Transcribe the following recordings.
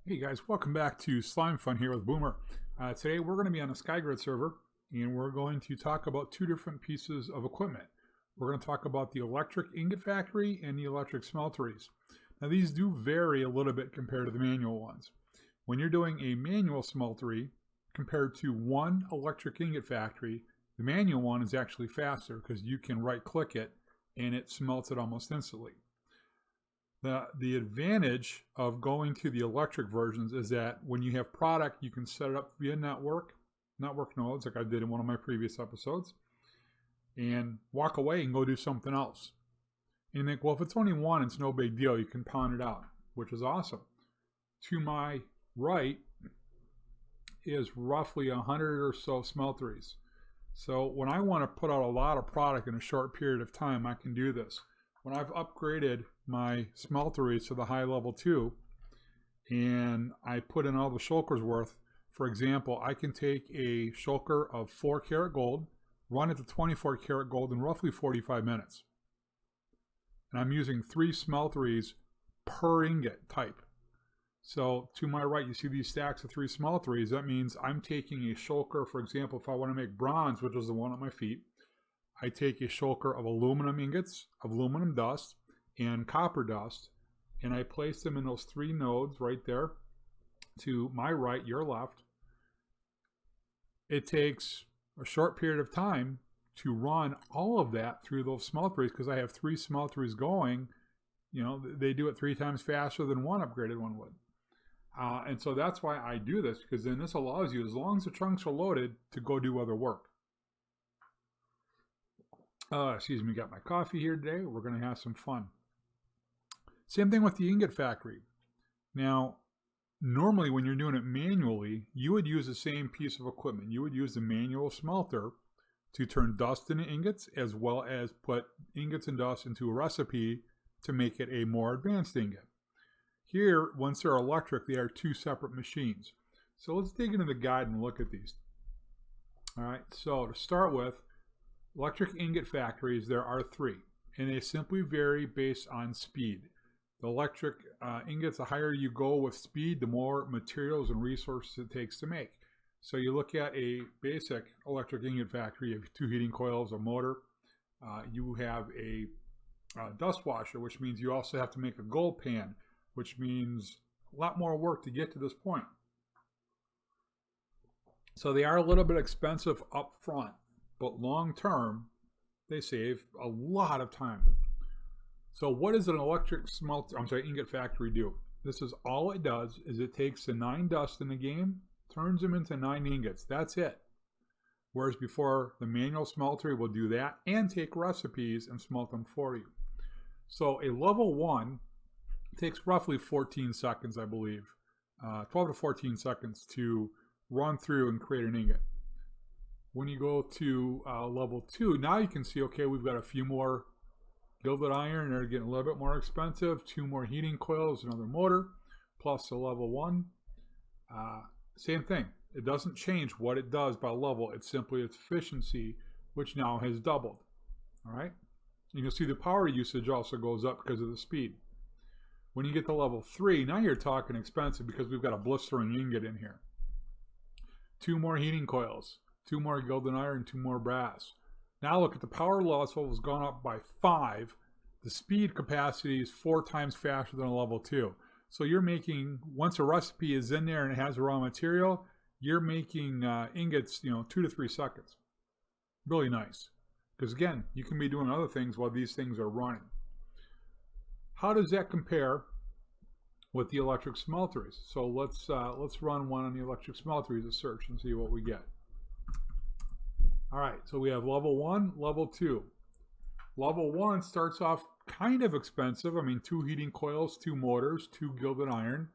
Hey guys, welcome back to Slimefun here with Boomer. Today we're going to be on a SkyGrid server and we're going to talk about two different pieces of equipment. We're going to talk about the electric ingot factory and the electric smelteries. Now these do vary a little bit compared to the manual ones. When you're doing a manual smeltery compared to one electric ingot factory, the manual one is actually faster because you can right click it and it smelts it almost instantly. The advantage of going to the electric versions is that when you have product, you can set it up via network nodes, like I did in one of my previous episodes, and walk away and go do something else. And you think, well, if it's only one, it's no big deal. You can pound it out, which is awesome. To my right is roughly 100 or so smelteries. So when I want to put out a lot of product in a short period of time, I can do this. When I've upgraded my smelteries to the high level 2 and I put in all the shulkers worth, for example, I can take a shulker of 4 karat gold, run it to 24 karat gold in roughly 45 minutes. And I'm using 3 smelteries per ingot type. So to my right, you see these stacks of 3 smelteries. That means I'm taking a shulker, for example, if I want to make bronze, which is the one at my feet, I take a shulker of aluminum ingots, of aluminum dust, and copper dust, and I place them in those 3 nodes right there to my right, your left. It takes a short period of time to run all of that through those smelteries because I have 3 smelteries going. You know, they do it 3 times faster than one upgraded one would. And so that's why I do this, because then this allows you, as long as the trunks are loaded, to go do other work. Excuse me, got my coffee here today. We're going to have some fun. Same thing with the ingot factory. Now, normally when you're doing it manually, you would use the same piece of equipment. You would use the manual smelter to turn dust into ingots, as well as put ingots and dust into a recipe to make it a more advanced ingot. Here, once they're electric, they are 2 separate machines. So let's dig into the guide and look at these. All right, so to start with, electric ingot factories, there are 3, and they simply vary based on speed. The electric ingots, the higher you go with speed, the more materials and resources it takes to make. So you look at a basic electric ingot factory, you have 2 heating coils, a motor, you have a dust washer, which means you also have to make a gold pan, which means a lot more work to get to this point. So they are a little bit expensive up front, but long term, they save a lot of time. So what does an electric ingot factory do? This is all it does, is it takes the 9 dust in the game, turns them into 9 ingots. That's it. Whereas before, the manual smeltery will do that and take recipes and smelt them for you. So a level 1 takes roughly 14 seconds, I believe, 12 to 14 seconds to run through and create an ingot. When you go to level 2, now you can see, okay, we've got a few more gilded iron. They're getting a little bit more expensive. 2 more heating coils, another motor, plus a level 1. Same thing. It doesn't change what it does by level. It's simply its efficiency, which now has doubled. All right? You can see the power usage also goes up because of the speed. When you get to level 3, now you're talking expensive because we've got a blistering ingot in here. 2 more heating coils, 2 more gilded iron, 2 more brass. Now look at the power loss level has gone up by 5. The speed capacity is 4 times faster than a level 2. So you're making, once a recipe is in there and it has the raw material, you're making ingots, 2 to 3 seconds. Really nice. Because again, you can be doing other things while these things are running. How does that compare with the electric smelteries? So let's run one on the electric smelteries, a search, and see what we get. All right, so we have level 1, level 2. Level 1 starts off kind of expensive. I mean, 2 heating coils, 2 motors, 2 gilded iron.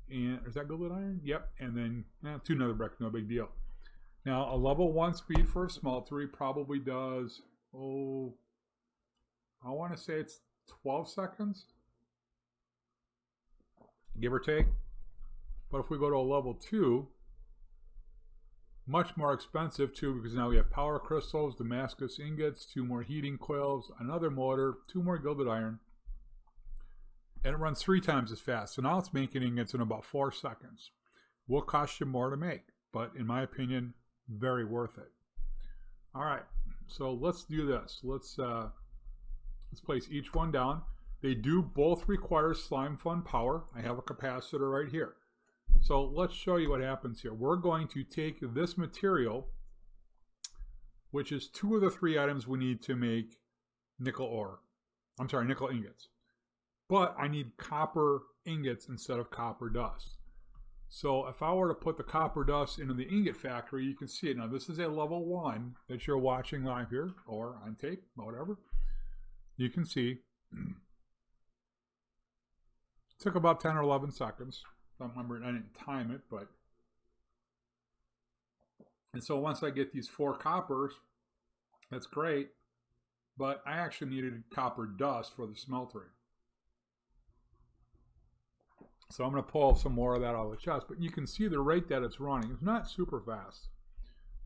And is that gilded iron? Yep. And then 2 nether brick, no big deal. Now, a level 1 speed for a smeltery probably does, I want to say it's 12 seconds, give or take. But if we go to a level 2, much more expensive too, because now we have power crystals, Damascus ingots, 2 more heating coils, another motor, 2 more gilded iron, and it runs 3 times as fast. So now it's making ingots in about 4 seconds. Will cost you more to make, but in my opinion, very worth it. All right, so let's do this. Let's place each one down. They do both require Slimefun power. I have a capacitor right here. So let's show you what happens here. We're going to take this material, which is 2 of the 3 items we need to make nickel ore. I'm sorry, nickel ingots. But I need copper ingots instead of copper dust. So if I were to put the copper dust into the Ingot Factory, you can see it. Now this is a level 1 that you're watching live here, or on tape, whatever. You can see it took about 10 or 11 seconds. I don't remember, I didn't time it, but. And so once I get these 4 coppers, that's great. But I actually needed copper dust for the smeltering. So I'm going to pull some more of that out of the chest. But you can see the rate that it's running. It's not super fast.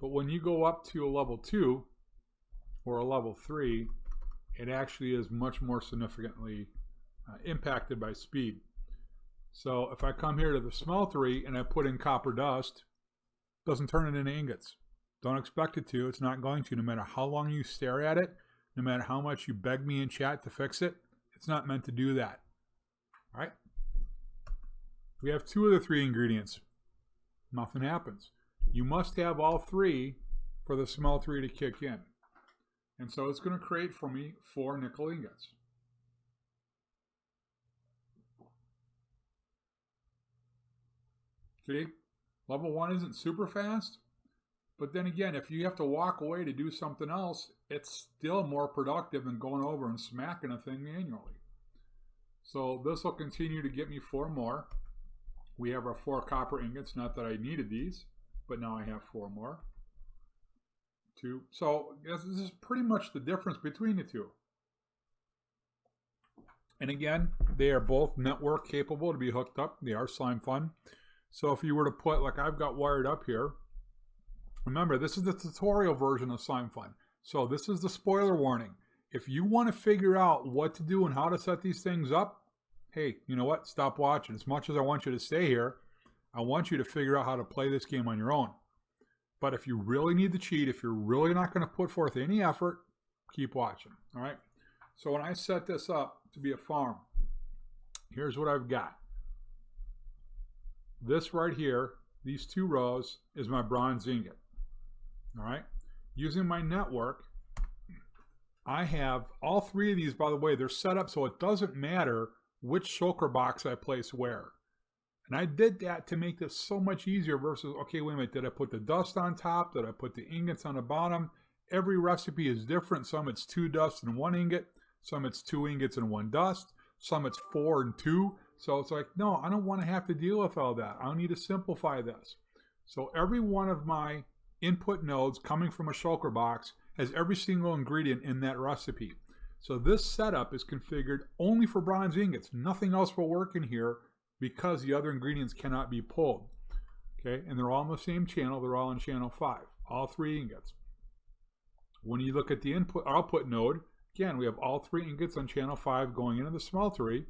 But when you go up to a level 2 or a level 3, it actually is much more significantly impacted by speed. So if I come here to the smeltery and I put in copper dust, it doesn't turn it into ingots. Don't expect it to. It's not going to. No matter how long you stare at it, no matter how much you beg me in chat to fix it, it's not meant to do that. All right? We have 2 of the 3 ingredients. Nothing happens. You must have all 3 for the smeltery to kick in. And so it's going to create for me 4 nickel ingots. See? Level 1 isn't super fast. But then again, if you have to walk away to do something else, it's still more productive than going over and smacking a thing manually. So this will continue to get me 4 more. We have our 4 copper ingots. Not that I needed these, but now I have 4 more. 2. So this is pretty much the difference between the 2. And again, they are both network capable to be hooked up. They are Slimefun. So if you were to put, like I've got wired up here, remember, this is the tutorial version of Slimefun. So this is the spoiler warning. If you want to figure out what to do and how to set these things up, hey, you know what? Stop watching. As much as I want you to stay here, I want you to figure out how to play this game on your own. But if you really need the cheat, if you're really not going to put forth any effort, keep watching. All right? So when I set this up to be a farm, here's what I've got. This right here, these 2 rows, is my bronze ingot. All right? Using my network, I have all 3 of these, by the way, they're set up so it doesn't matter which shulker box I place where. And I did that to make this so much easier versus, okay, wait a minute, did I put the dust on top? Did I put the ingots on the bottom? Every recipe is different. Some it's 2 dust and 1 ingot. Some it's 2 ingots and 1 dust. Some it's 4 and 2. So it's like, no, I don't want to have to deal with all that. I need to simplify this. So every one of my input nodes coming from a shulker box has every single ingredient in that recipe. So this setup is configured only for bronze ingots. Nothing else will work in here because the other ingredients cannot be pulled. Okay, and they're all on the same channel. They're all on channel 5, all 3 ingots. When you look at the output node, again, we have all 3 ingots on channel 5 going into the smeltery.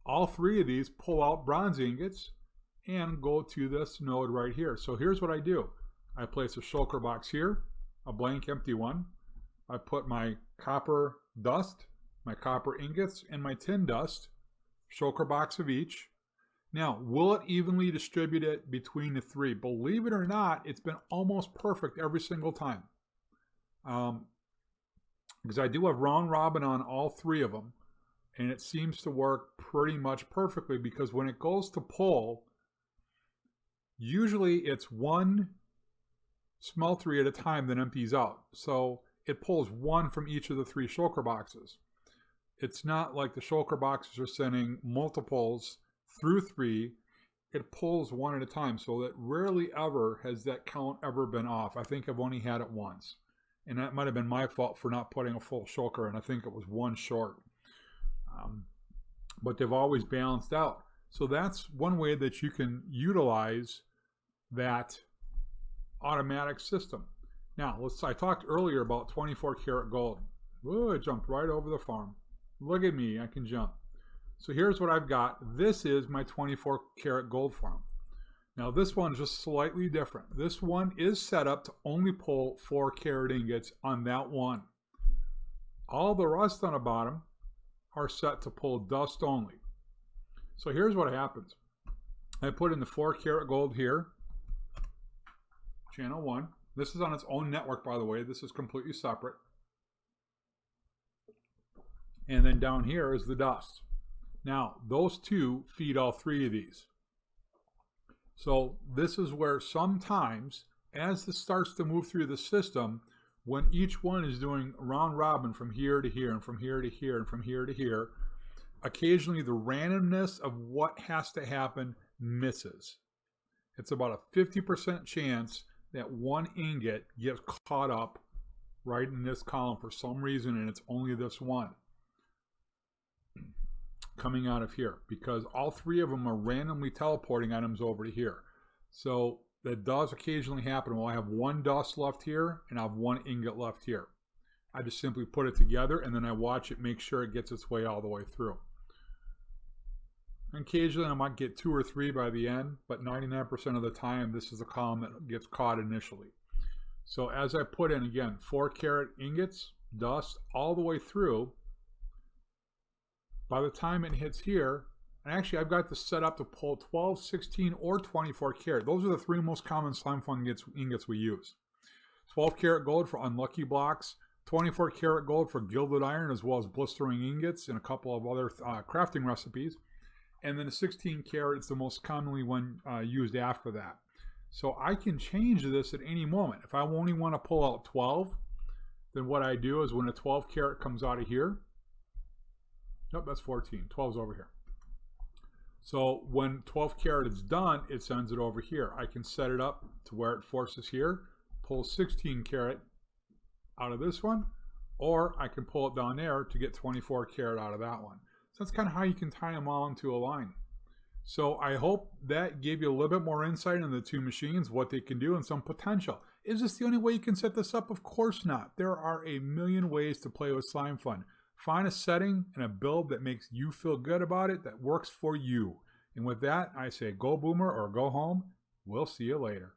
All 3 of these pull out bronze ingots and go to this node right here. So here's what I do. I place a shulker box here, a blank empty one. I put my copper dust, my copper ingots, and my tin dust, shulker box of each. Now, will it evenly distribute it between the 3? Believe it or not, it's been almost perfect every single time. Because I do have round robin on all 3 of them. And it seems to work pretty much perfectly because when it goes to pull, usually it's 1 smeltery at a time that empties out. So it pulls 1 from each of the 3 shulker boxes. It's not like the shulker boxes are sending multiples through 3. It pulls 1 at a time. So that rarely ever has that count ever been off. I think I've only had it once. And that might have been my fault for not putting a full shulker, and I think it was 1 short. But they've always balanced out. So that's one way that you can utilize that automatic system. Now, I talked earlier about 24 karat gold. Ooh, it jumped right over the farm. Look at me, I can jump. So here's what I've got. This is my 24 karat gold form. Now this one is just slightly different. This one is set up to only pull 4 karat ingots on that one. All the rest on the bottom are set to pull dust only. So here's what happens. I put in the 4 karat gold here, channel 1. This is on its own network, by the way. This is completely separate. And then down here is the dust. Now, those two feed all 3 of these. So this is where sometimes, as this starts to move through the system, when each one is doing round robin from here to here and from here to here and from here to here, occasionally the randomness of what has to happen misses. It's about a 50% chance that one ingot gets caught up right in this column for some reason, and it's only this one coming out of here, because all 3 of them are randomly teleporting items over to here. So that does occasionally happen. Well, I have 1 dust left here and I have 1 ingot left here. I just simply put it together and then I watch it, make sure it gets its way all the way through. And occasionally I might get 2 or 3 by the end, but 99% of the time this is the column that gets caught initially. So as I put in, again, 4 karat ingots, dust all the way through, by the time it hits here, and actually I've got this set up to pull 12, 16, or 24 karat. Those are the 3 most common Slimefun ingots we use. 12 karat gold for unlucky blocks, 24 karat gold for gilded iron, as well as blistering ingots and a couple of other crafting recipes. And then a 16 karat is the most commonly one used after that. So I can change this at any moment. If I only want to pull out 12, then what I do is when a 12 karat comes out of here, nope, that's 14. 12's over here. So when 12 karat is done, it sends it over here. I can set it up to where it forces here, pull 16 karat out of this one, or I can pull it down there to get 24 karat out of that one. So that's kind of how you can tie them all into a line. So I hope that gave you a little bit more insight into the 2 machines, what they can do, and some potential. Is this the only way you can set this up? Of course not. There are a million ways to play with Slimefun. Find a setting and a build that makes you feel good about it, that works for you. And with that, I say go Boomer or go home. We'll see you later.